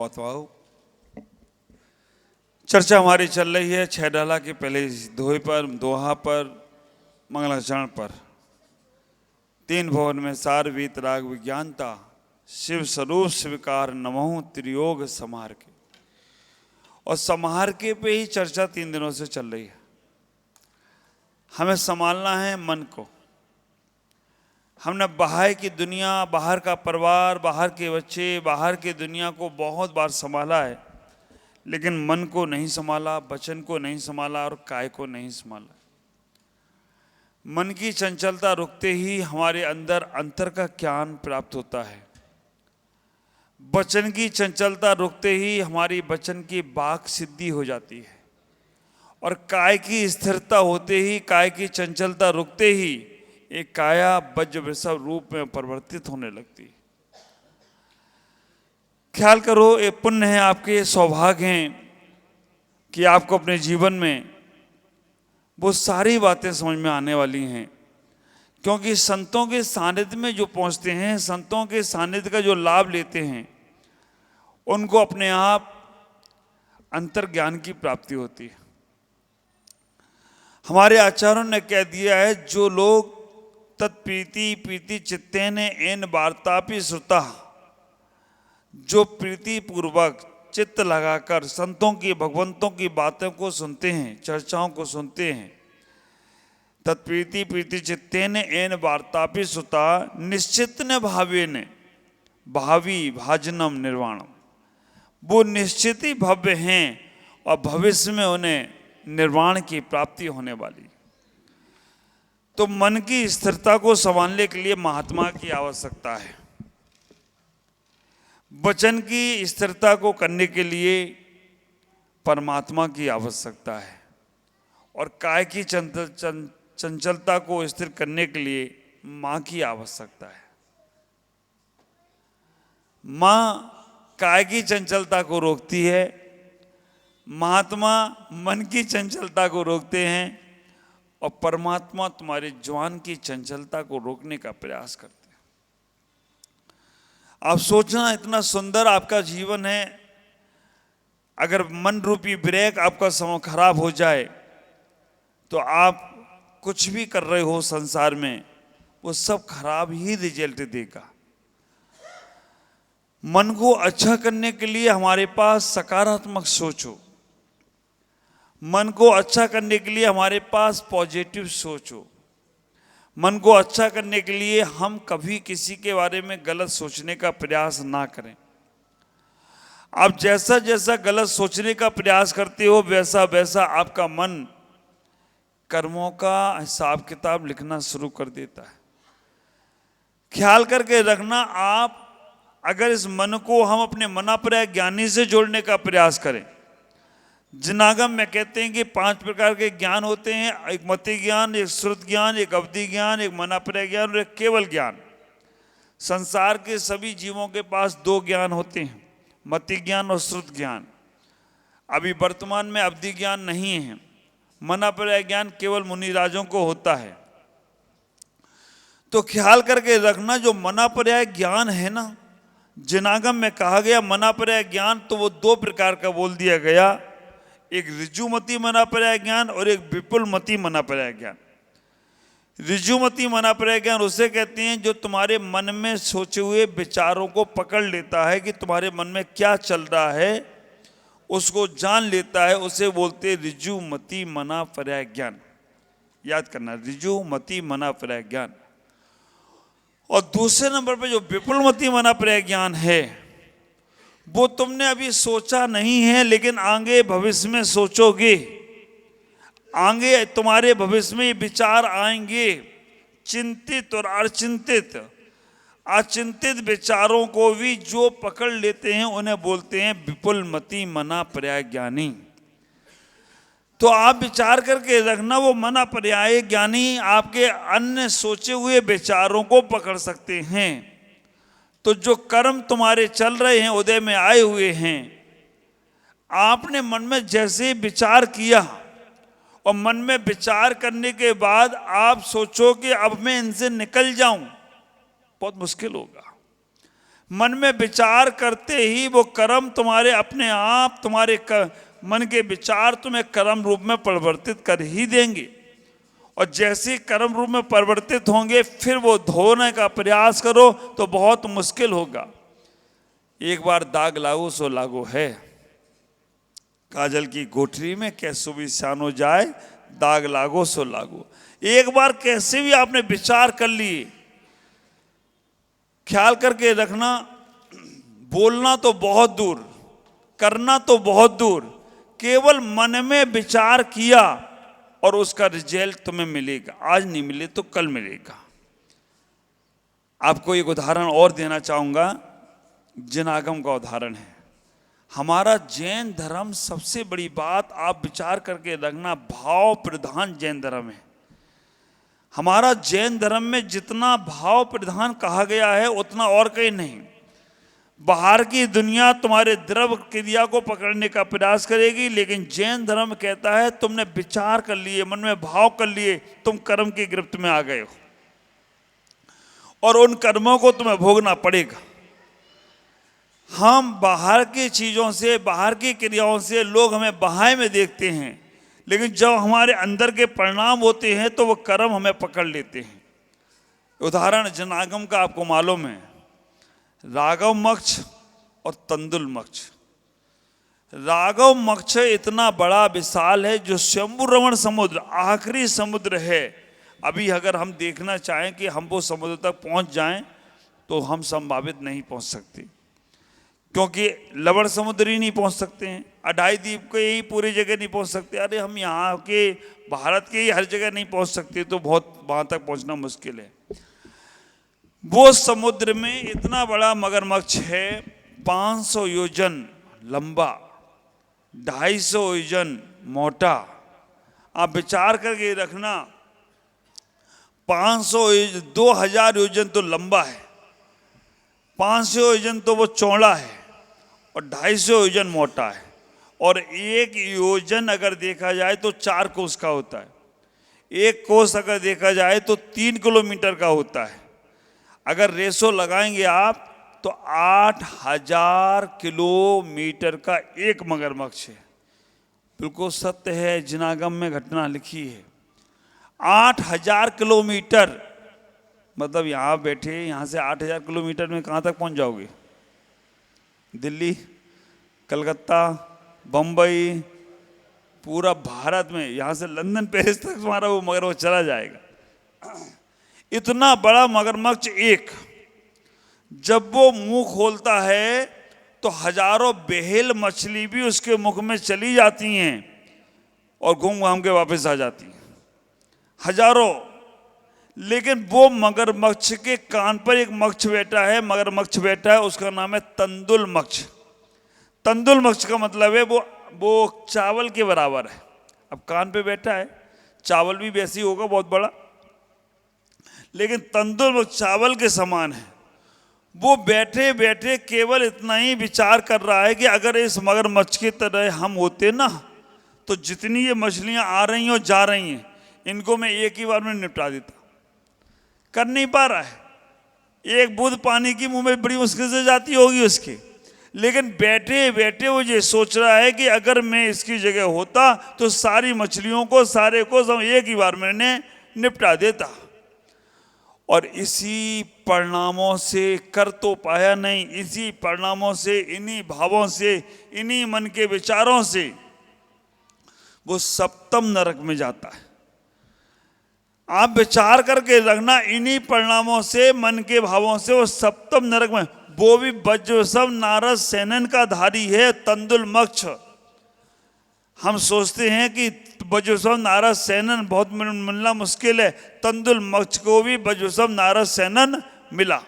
बताओ। चर्चा हमारी चल रही है छह डाला के पहले दोहे पर, दोहा पर, मंगलाचरण पर। तीन भवन में सार वीत राग विज्ञानता, शिव स्वरूप स्वीकार नमहु त्रियोग समार के। और समार के पे ही चर्चा 3 दिनों से चल रही है। हमें संभालना है मन को। हमने बाहर की दुनिया, बाहर का परिवार, बाहर के बच्चे, बाहर की दुनिया को बहुत बार संभाला है, लेकिन मन को नहीं संभाला, वचन को नहीं संभाला और काय को नहीं संभाला। मन की चंचलता रुकते ही हमारे अंदर अंतर का ज्ञान प्राप्त होता है। वचन की चंचलता रुकते ही हमारी वचन की वाक सिद्धि हो जाती है। और काय की स्थिरता होते ही, काय की चंचलता रुकते ही एक काया वज्र वृषभ रूप में परिवर्तित होने लगती है। ख्याल करो, ये पुण्य है, आपके सौभाग्य हैं कि आपको अपने जीवन में वो सारी बातें समझ में आने वाली हैं। क्योंकि संतों के सानिध्य में जो पहुंचते हैं, संतों के सानिध्य का जो लाभ लेते हैं, उनको अपने आप अंतर्ज्ञान की प्राप्ति होती है। हमारे आचार्यों ने कह दिया है, जो लोग तत्प्रीति प्रीति चित्तेन एन वार्तापि श्रुता, जो प्रीति पूर्वक चित्त लगाकर संतों की, भगवंतों की बातों को सुनते हैं, चर्चाओं को सुनते हैं, तत्प्रीति प्रीति चित्तेन एन वार्तापि श्रुता निश्चित न भावेन भावी भाजनम निर्वाणम। वो निश्चित ही भव्य हैं और भविष्य में उन्हें निर्वाण की प्राप्ति होने वाली। तो मन की स्थिरता को संभालने के लिए महात्मा की आवश्यकता है। वचन की स्थिरता को करने के लिए परमात्मा की आवश्यकता है। और काय की चंचलता को स्थिर करने के लिए माँ की आवश्यकता है। माँ काय की चंचलता को रोकती है, महात्मा मन की चंचलता को रोकते हैं, और परमात्मा तुम्हारे ज्वान की चंचलता को रोकने का प्रयास करते हैं। आप सोचना, इतना सुंदर आपका जीवन है, अगर मन रूपी ब्रेक आपका समय खराब हो जाए तो आप कुछ भी कर रहे हो संसार में, वो सब खराब ही रिजल्ट देगा। मन को अच्छा करने के लिए हमारे पास सकारात्मक सोच हो, मन को अच्छा करने के लिए हमारे पास पॉजिटिव सोच हो, मन को अच्छा करने के लिए हम कभी किसी के बारे में गलत सोचने का प्रयास ना करें। आप जैसा जैसा गलत सोचने का प्रयास करते हो, वैसा वैसा आपका मन कर्मों का हिसाब किताब लिखना शुरू कर देता है। ख्याल करके रखना, आप अगर इस मन को हम अपने मनापराय ज्ञानी से जोड़ने का प्रयास करें। जिनागम में कहते हैं कि 5 प्रकार के ज्ञान होते हैं, एक मति ज्ञान, एक श्रुत ज्ञान, एक अवधि ज्ञान, एक मनापराय ज्ञान और एक केवल ज्ञान। संसार के सभी जीवों के पास 2 ज्ञान होते हैं, मति ज्ञान और श्रुत ज्ञान। अभी वर्तमान में अवधि ज्ञान नहीं है। मनापराय ज्ञान केवल मुनिराजों को होता है। तो ख्याल करके रखना, जो मनापराय ज्ञान है ना, जिनागम में कहा गया मनापराय ज्ञान, तो वो 2 प्रकार का बोल दिया गया, एक ऋजुमती मनापराय ज्ञान और एक विपुलमती मनापराय ज्ञान। ऋजुमती मनापराय ज्ञान उसे कहते हैं जो तुम्हारे मन में सोचे हुए विचारों को पकड़ लेता है कि तुम्हारे मन में क्या चल रहा है, उसको जान लेता है, उसे बोलते ऋजुमती मनापराय ज्ञान। याद करना, ऋजुमती मनापराय ज्ञान। और दूसरे नंबर पे जो विपुलमती मनापराय ज्ञान है, वो तुमने अभी सोचा नहीं है, लेकिन आगे भविष्य में सोचोगे। आगे तुम्हारे भविष्य में ये विचार आएंगे, चिंतित और अचिंतित, अचिंतित विचारों को भी जो पकड़ लेते हैं उन्हें बोलते हैं विपुलमती मनापराय ज्ञानी। तो आप विचार करके रखना, वो मनापराय ज्ञानी आपके अन्य सोचे हुए विचारों को पकड़ सकते हैं। तो जो कर्म तुम्हारे चल रहे हैं, उदय में आए हुए हैं, आपने मन में जैसे विचार किया और मन में विचार करने के बाद आप सोचो कि अब मैं इनसे निकल जाऊं, बहुत मुश्किल होगा। मन में विचार करते ही वो कर्म तुम्हारे अपने आप तुम्हारे मन के विचार तुम्हें कर्म रूप में परिवर्तित कर ही देंगे। और जैसे कर्म रूप में परिवर्तित होंगे फिर वो धोने का प्रयास करो तो बहुत मुश्किल होगा। एक बार दाग लागो सो लागो है, काजल की गोठरी में कैसो भी सानो जाए, दाग लागो सो लागो। एक बार कैसे भी आपने विचार कर लिए, ख्याल करके रखना, बोलना तो बहुत दूर, करना तो बहुत दूर, केवल मन में विचार किया और उसका रिजल्ट तुम्हें मिलेगा। आज नहीं मिले तो कल मिलेगा। आपको एक उदाहरण और देना चाहूंगा, जैन आगम का उदाहरण है। हमारा जैन धर्म सबसे बड़ी बात आप विचार करके रखना, भाव प्रधान जैन धर्म है। हमारा जैन धर्म में जितना भाव प्रधान कहा गया है उतना और कहीं नहीं। बाहर की दुनिया तुम्हारे द्रव क्रिया को पकड़ने का प्रयास करेगी, लेकिन जैन धर्म कहता है तुमने विचार कर लिए, मन में भाव कर लिए, तुम कर्म की गिरफ्त में आ गए हो और उन कर्मों को तुम्हें भोगना पड़ेगा। हम बाहर की चीज़ों से, बाहर की क्रियाओं से लोग हमें बहाए में देखते हैं, लेकिन जब हमारे अंदर के परिणाम होते हैं तो वो कर्म हमें पकड़ लेते हैं। उदाहरण जनागम का आपको मालूम है, राघव मक्ष और तंदुल मक्ष। राघव मक्ष इतना बड़ा विशाल है जो शंभु रमण समुद्र, आखिरी समुद्र है। अभी अगर हम देखना चाहें कि हम वो समुद्र तक पहुंच जाएं तो हम संभावित नहीं पहुंच सकते, क्योंकि लवण समुद्र ही नहीं पहुंच सकते हैं, अढ़ाई द्वीप के ही पूरी जगह नहीं पहुंच सकते। अरे हम यहाँ के भारत के ही हर जगह नहीं पहुंच सकते, तो बहुत वहाँ तक पहुंचना मुश्किल है। वो समुद्र में इतना बड़ा मगरमच्छ है, 500 योजन लंबा, 250 योजन मोटा। आप विचार करके रखना, 2000 योजन तो लंबा है, 500 योजन तो वो चौड़ा है और 250 योजन मोटा है। और एक योजन अगर देखा जाए तो 4 कोस का होता है, एक कोस अगर देखा जाए तो 3 किलोमीटर का होता है। अगर रेशो लगाएंगे आप तो 8000 किलोमीटर का एक मगरमच्छ है। बिल्कुल सत्य है, जिनागम में घटना लिखी है। 8000 किलोमीटर, मतलब यहाँ बैठे, यहाँ से 8000 किलोमीटर में कहाँ तक पहुँच जाओगे? दिल्ली, कलकत्ता, बम्बई, पूरा भारत में, यहाँ से लंदन, पेरिस तक तुम्हारा वो मगरमच्छ चला जाएगा। इतना बड़ा मगरमच्छ एक, जब वो मुंह खोलता है तो हजारों बेहल मछली भी उसके मुख में चली जाती हैं और घूम घाम के वापस आ जाती हैं, हजारों। लेकिन वो मगरमच्छ के कान पर एक मच्छ बैठा है, मगरमच्छ बैठा है, उसका नाम है तंदुल मच्छ। तंदुल मच्छ का मतलब है वो चावल के बराबर है। अब कान पे बैठा है, चावल भी वैसे ही होगा बहुत बड़ा, लेकिन तंदुल मच्छ चावल के समान है। वो बैठे बैठे केवल इतना ही विचार कर रहा है कि अगर इस मगरमच्छ की तरह हम होते ना, तो जितनी ये मछलियां आ रही हैं और जा रही हैं, इनको मैं एक ही बार में निपटा देता। कर नहीं पा रहा है, एक बूंद पानी की मुंह में बड़ी मुश्किल से जाती होगी उसके, लेकिन बैठे बैठे वो ये सोच रहा है कि अगर मैं इसकी जगह होता तो सारी मछलियों को, सारे को सब एक ही बार मैंने निपटा देता। और इसी परिणामों से, कर तो पाया नहीं, इसी परिणामों से, इन्हीं भावों से, इन्हीं मन के विचारों से वो सप्तम नरक में जाता है। आप विचार करके रखना, इन्हीं परिणामों से, मन के भावों से वो सप्तम नरक में, वो भी वज्रसव नारद सेनन का धारी है तंदुल मच्छ। हम सोचते हैं कि वज्रसव नारद सेनन बहुत मिलना मुश्किल है, तंदुल मच्छ को भी वज्रसव नारद सेनन मिला।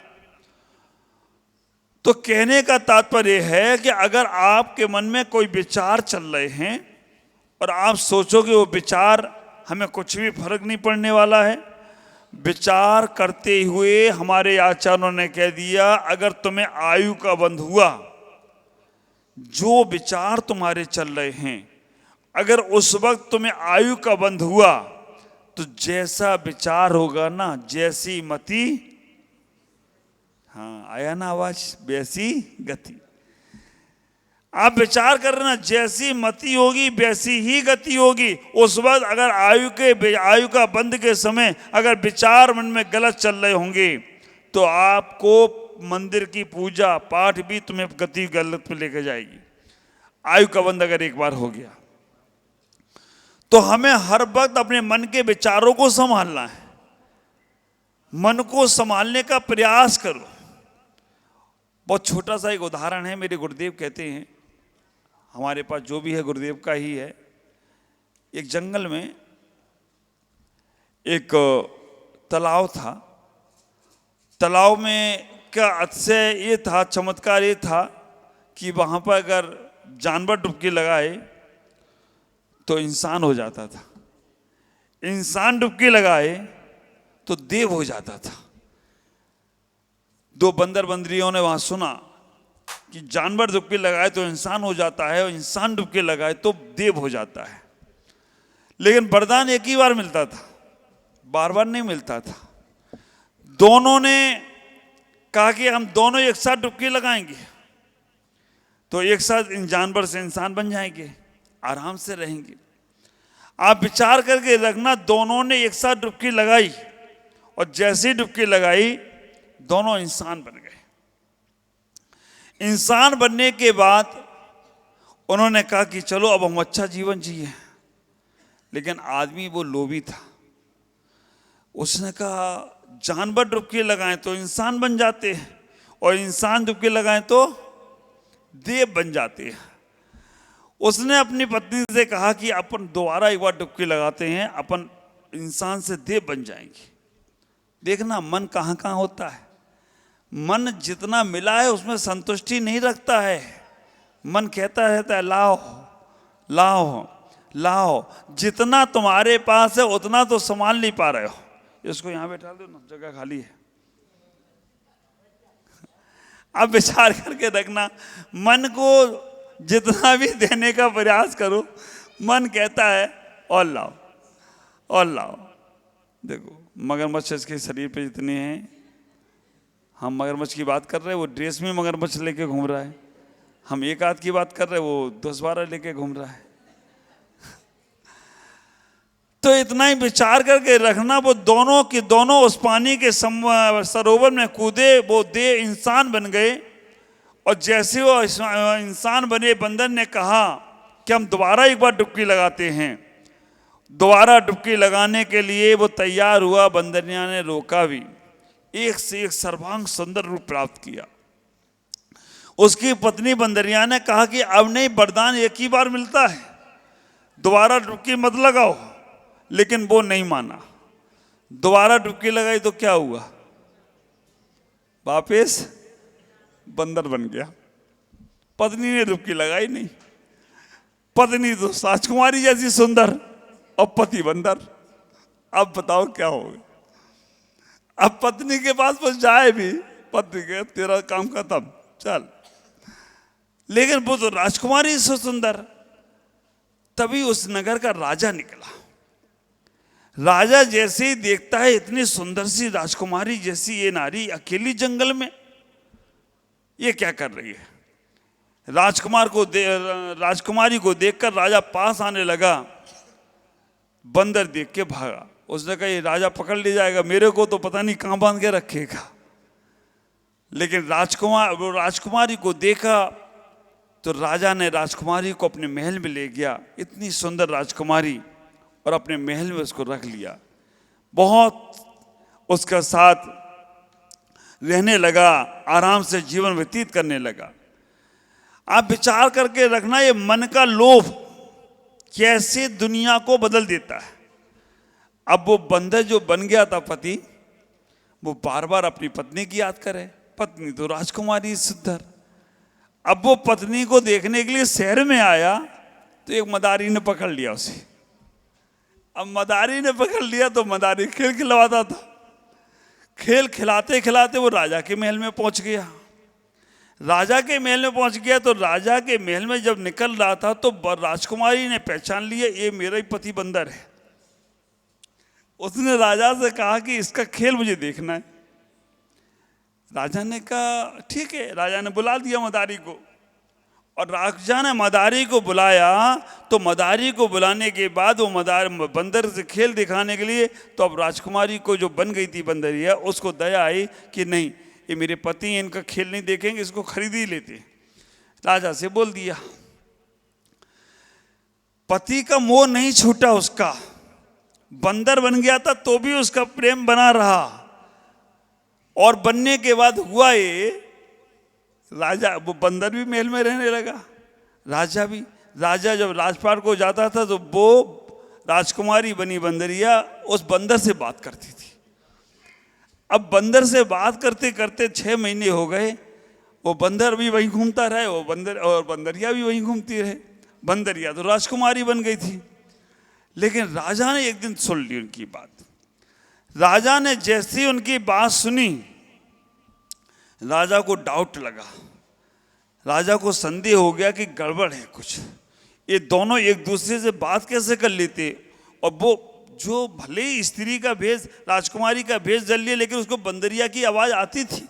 तो कहने का तात्पर्य है कि अगर आपके मन में कोई विचार चल रहे हैं और आप सोचोगे वो विचार हमें कुछ भी फर्क नहीं पड़ने वाला है, विचार करते हुए हमारे आचार्यों ने कह दिया, अगर तुम्हें आयु का बंध हुआ, जो विचार तुम्हारे चल रहे हैं, अगर उस वक्त तुम्हें आयु का बंध हुआ, तो जैसा विचार होगा ना, जैसी मति, हाँ, आया ना आवाज, वैसी गति। आप विचार कर रहे ना, जैसी मति होगी वैसी ही गति होगी। उस वक्त अगर आयु का बंध के समय अगर विचार मन में गलत चल रहे होंगे तो आपको मंदिर की पूजा पाठ भी तुम्हें गति गलत पे लेकर जाएगी। आयु का बंध अगर एक बार हो गया तो हमें हर वक्त अपने मन के विचारों को संभालना है। मन को संभालने का प्रयास करो। बहुत छोटा सा एक उदाहरण है। मेरे गुरुदेव कहते हैं, हमारे पास जो भी है गुरुदेव का ही है। एक जंगल में एक तालाब था। तालाब में का अतिशय ये था, चमत्कार ये था कि वहाँ पर अगर जानवर डुबकी लगाए तो इंसान हो जाता था, इंसान डुबकी लगाए तो देव हो जाता था। दो बंदर बंदरियों ने वहाँ सुना कि जानवर डुबकी लगाए तो इंसान हो जाता है और इंसान डुबकी लगाए तो देव हो जाता है। लेकिन वरदान एक ही बार मिलता था, बार बार नहीं मिलता था। दोनों ने कहा कि हम दोनों एक साथ डुबकी लगाएंगे तो एक साथ इन जानवर से इंसान बन जाएंगे, आराम से रहेंगे। आप विचार करके रखना, दोनों ने एक साथ डुबकी लगाई और जैसे ही डुबकी लगाई दोनों इंसान बन गए। इंसान बनने के बाद उन्होंने कहा कि चलो अब हम अच्छा जीवन जिए। लेकिन आदमी वो लोभी था। उसने कहा जानवर डुबकी लगाएं तो इंसान बन जाते हैं और इंसान डुबकी लगाएं तो देव बन जाते हैं। उसने अपनी पत्नी से कहा कि अपन दोबारा एक बार डुबकी लगाते हैं, अपन इंसान से देव बन जाएंगे। देखना मन कहाँ कहाँ होता है। मन जितना मिला है उसमें संतुष्टि नहीं रखता है। मन कहता रहता है लाओ लाओ लाओ। जितना तुम्हारे पास है उतना तो संभाल नहीं पा रहे हो। इसको यहाँ बैठा दो ना, जगह खाली है। अब विचार करके रखना, मन को जितना भी देने का प्रयास करो, मन कहता है और लाओ और लाओ। देखो मगरमच्छ के शरीर पे जितने हैं, हम मगरमच्छ की बात कर रहे हैं, वो ड्रेस में मगरमच्छ लेके घूम रहा है। हम एक आध की बात कर रहे हैं, वो 10-12 लेके घूम रहा है। तो इतना ही विचार करके रखना, वो दोनों के दोनों उस पानी के सरोवर में कूदे, वो देव इंसान बन गए। और जैसे वो इंसान बने, बंदर ने कहा कि हम दोबारा एक बार डुबकी लगाते हैं। दोबारा डुबकी लगाने के लिए वो तैयार हुआ। बंदरिया ने रोका भी। एक से एक सर्वांग सुंदर रूप प्राप्त किया। उसकी पत्नी बंदरिया ने कहा कि अब नहीं, वरदान एक ही बार मिलता है, दोबारा डुबकी मत लगाओ। लेकिन वो नहीं माना। दोबारा डुबकी लगाई तो क्या हुआ, वापस बंदर बन गया। पत्नी ने डुबकी लगाई नहीं। पत्नी तो राजकुमारी जैसी सुंदर और पति बंदर। अब बताओ क्या होगा। अब पत्नी के पास बस जाए भी, पत्नी के तेरा काम खत्म, चल। लेकिन वो तो राजकुमारी से सुंदर। तभी उस नगर का राजा निकला। राजा जैसे ही देखता है इतनी सुंदर सी राजकुमारी जैसी ये नारी अकेली जंगल में, ये क्या कर रही है। राजकुमारी को देखकर राजा पास आने लगा। बंदर देख के भागा। उसने कहा ये राजा पकड़ ले जाएगा, मेरे को तो पता नहीं कहाँ बांध के रखेगा। लेकिन राजकुमारी को देखा तो राजा ने राजकुमारी को अपने महल में ले गया। इतनी सुंदर राजकुमारी, और अपने महल में उसको रख लिया। बहुत उसका साथ रहने लगा, आराम से जीवन व्यतीत करने लगा। आप विचार करके रखना, ये मन का लोभ कैसे दुनिया को बदल देता है। अब वो बंदर जो बन गया था पति, वो बार बार अपनी पत्नी की याद करे। पत्नी तो राजकुमारी सुंदर। अब वो पत्नी को देखने के लिए शहर में आया तो एक मदारी ने पकड़ लिया उसे। अब मदारी ने पकड़ लिया तो मदारी खेल खिलवाता था। खेल खिलाते खिलाते वो राजा के महल में पहुंच गया। राजा के महल में पहुंच गया तो राजा के महल में जब निकल रहा था तो राजकुमारी ने पहचान लिया, ये मेरा ही पति बंदर है। उसने राजा से कहा कि इसका खेल मुझे देखना है। राजा ने कहा ठीक है। राजा ने बुला दिया मदारी को, और राजा ने मदारी को बुलाया। तो मदारी को बुलाने के बाद वो बंदर से खेल दिखाने के लिए, तो अब राजकुमारी को जो बन गई थी बंदरिया, उसको दया आई कि नहीं, ये मेरे पति हैं, इनका खेल नहीं देखेंगे, इसको खरीद ही लेते। राजा से बोल दिया। पति का मोह नहीं छूटा उसका, बंदर बन गया था तो भी उसका प्रेम बना रहा। और बनने के बाद हुआ ये, राजा वो बंदर भी महल में रहने लगा, राजा भी। राजा जब राजपाट को जाता था तो वो राजकुमारी बनी बंदरिया उस बंदर से बात करती थी। अब बंदर से बात करते करते 6 महीने हो गए, वो बंदर भी वहीं घूमता रहे, वो बंदर और बंदरिया भी वहीं घूमती रहे। बंदरिया तो राजकुमारी बन गई थी। लेकिन राजा ने एक दिन सुन ली उनकी बात। राजा ने जैसे ही उनकी बात सुनी, राजा को डाउट लगा, राजा को संदेह हो गया कि गड़बड़ है कुछ। ये दोनों एक दूसरे से बात कैसे कर लेते? और वो जो भले ही स्त्री का भेष, राजकुमारी का भेष जल लिया, लेकिन उसको बंदरिया की आवाज़ आती थी,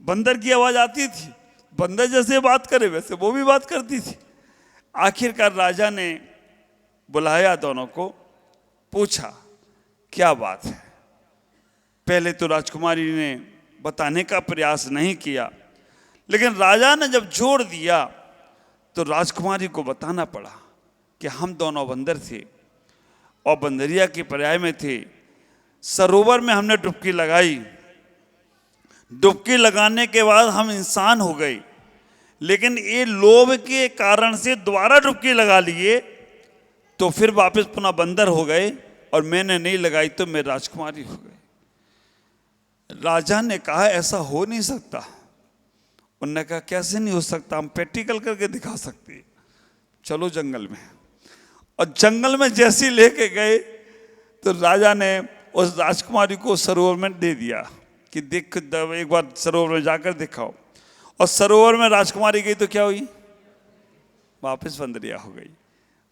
बंदर की आवाज़ आती थी। बंदर जैसे बात करे वैसे वो भी बात करती थी। आखिरकार राजा ने बुलाया दोनों को, पूछा क्या बात है। पहले तो राजकुमारी ने बताने का प्रयास नहीं किया, लेकिन राजा ने जब जोर दिया तो राजकुमारी को बताना पड़ा कि हम दोनों बंदर थे और बंदरिया के पर्याय में थे। सरोवर में हमने डुबकी लगाई, डुबकी लगाने के बाद हम इंसान हो गए, लेकिन ये लोभ के कारण से दोबारा डुबकी लगा लिए तो फिर वापस पुनः बंदर हो गए, और मैंने नहीं लगाई तो मैं राजकुमारी हो गई। राजा ने कहा ऐसा हो नहीं सकता। उन्होंने कहा कैसे नहीं हो सकता, हम प्रैक्टिकल करके दिखा सकते। चलो जंगल में। और जंगल में जैसे लेके गए तो राजा ने उस राजकुमारी को सरोवर में दे दिया कि देख एक बार सरोवर में जाकर दिखाओ। और सरोवर में राजकुमारी गई तो क्या हुई? वापस बंदरिया हो गई।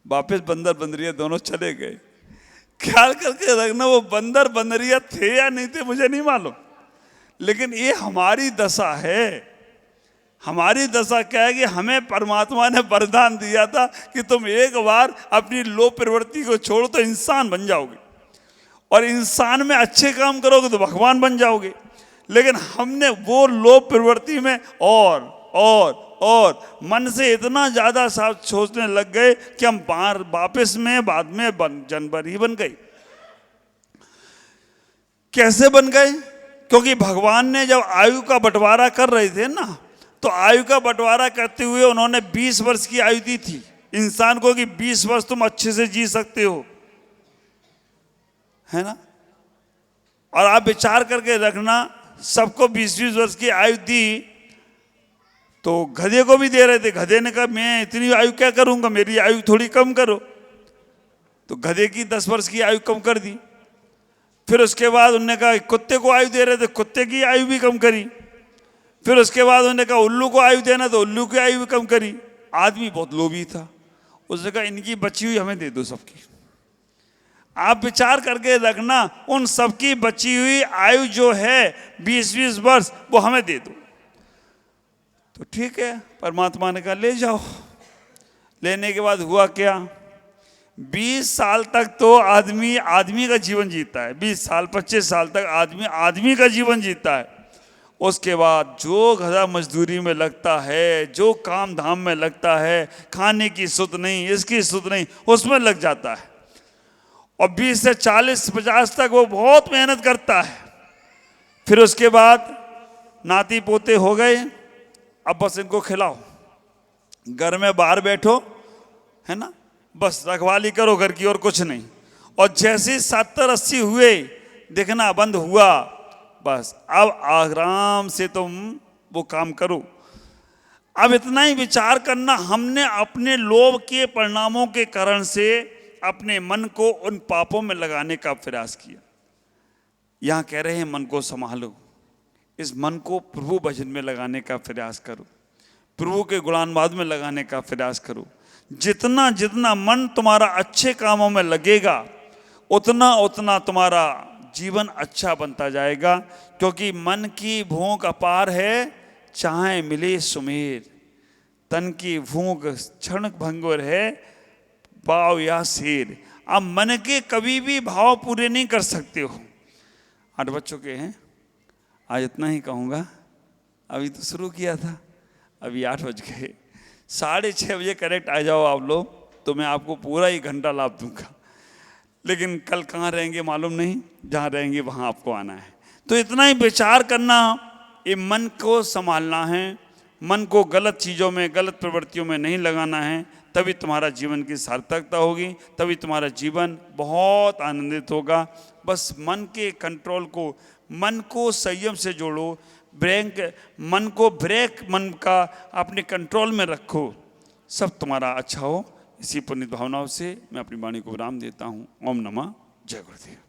वापस बंदर बंदरिया दोनों चले गए। ख्याल करके रखना, वो बंदर बंदरिया थे या नहीं थे मुझे नहीं मालूम, लेकिन ये हमारी दशा है। हमारी दशा क्या है कि हमें परमात्मा ने वरदान दिया था कि तुम एक बार अपनी लोभ प्रवृत्ति को छोड़ो तो इंसान बन जाओगे, और इंसान में अच्छे काम करोगे तो भगवान बन जाओगे। लेकिन हमने वो लोभ प्रवृत्ति में और मन से इतना ज्यादा सोचने लग गए कि हम वापस में बाद में जानवर ही बन गए। कैसे बन गए? क्योंकि भगवान ने जब आयु का बंटवारा कर रहे थे ना, तो आयु का बंटवारा करते हुए उन्होंने 20 वर्ष की आयु दी थी इंसान को कि 20 वर्ष तुम अच्छे से जी सकते हो, है ना। और आप विचार करके रखना, सबको 20-20 वर्ष की आयु दी तो गधे को भी दे रहे थे। गधे ने कहा मैं इतनी आयु क्या करूंगा, मेरी आयु थोड़ी कम करो। तो गधे की 10 वर्ष की आयु कम कर दी। फिर उसके बाद उन्होंने कहा कुत्ते को आयु दे रहे थे, कुत्ते की आयु भी कम करी। फिर उसके बाद उन्होंने कहा उल्लू को आयु देना, तो उल्लू की आयु भी कम करी। आदमी बहुत लोभी था, उसने कहा इनकी बची हुई हमें दे दो सबकी। आप विचार करके रखना, उन सबकी बची हुई आयु जो है 20-20 वर्ष वो हमें दे दो। तो ठीक है, परमात्मा ने कहा ले जाओ। लेने के बाद हुआ क्या, 20 साल तक तो आदमी का जीवन जीता है। 20 साल 25 साल तक आदमी का जीवन जीता है। उसके बाद जो गधा मजदूरी में लगता है, जो काम धाम में लगता है, खाने की सुध नहीं, इसकी सुध नहीं, उसमें लग जाता है। और 20 से 40-50 तक वो बहुत मेहनत करता है। फिर उसके बाद नाती पोते हो गए, अब बस इनको खिलाओ, घर में बाहर बैठो, है ना, बस रखवाली करो घर की और कुछ नहीं। और जैसे 70-80 हुए, देखना बंद हुआ, बस अब आराम से तुम वो काम करो। अब इतना ही विचार करना, हमने अपने लोभ के परिणामों के कारण से अपने मन को उन पापों में लगाने का प्रयास किया। यहाँ कह रहे हैं मन को संभालो, इस मन को प्रभु भजन में लगाने का प्रयास करो, प्रभु के गुणानुवाद में लगाने का प्रयास करो। जितना जितना मन तुम्हारा अच्छे कामों में लगेगा, उतना उतना तुम्हारा जीवन अच्छा बनता जाएगा, क्योंकि मन की भूख अपार है, चाहे मिले सुमेर। तन की भूख क्षण भंगुर है, पाव या शेर। आप मन के कभी भी भाव पूरे नहीं कर सकते हो। 8 बज चुके हैं, आज इतना ही कहूँगा। अभी तो शुरू किया था, अभी 8 बज गए। 6:30 बजे करेक्ट आ जाओ आप लोग, तो मैं आपको पूरा ही घंटा लाभ दूंगा। लेकिन कल कहाँ रहेंगे मालूम नहीं, जहाँ रहेंगे वहाँ आपको आना है। तो इतना ही विचार करना, ये मन को संभालना है, मन को गलत चीज़ों में, गलत प्रवृत्तियों में नहीं लगाना है। तभी तुम्हारा जीवन की सार्थकता होगी, तभी तुम्हारा जीवन बहुत आनंदित होगा। बस मन के कंट्रोल को, मन को संयम से जोड़ो, मन का अपने कंट्रोल में रखो, सब तुम्हारा अच्छा हो। इसी पुनित भावनाओं से मैं अपनी वाणी को विराम देता हूँ। ओम नमः, जय गुरुदेव।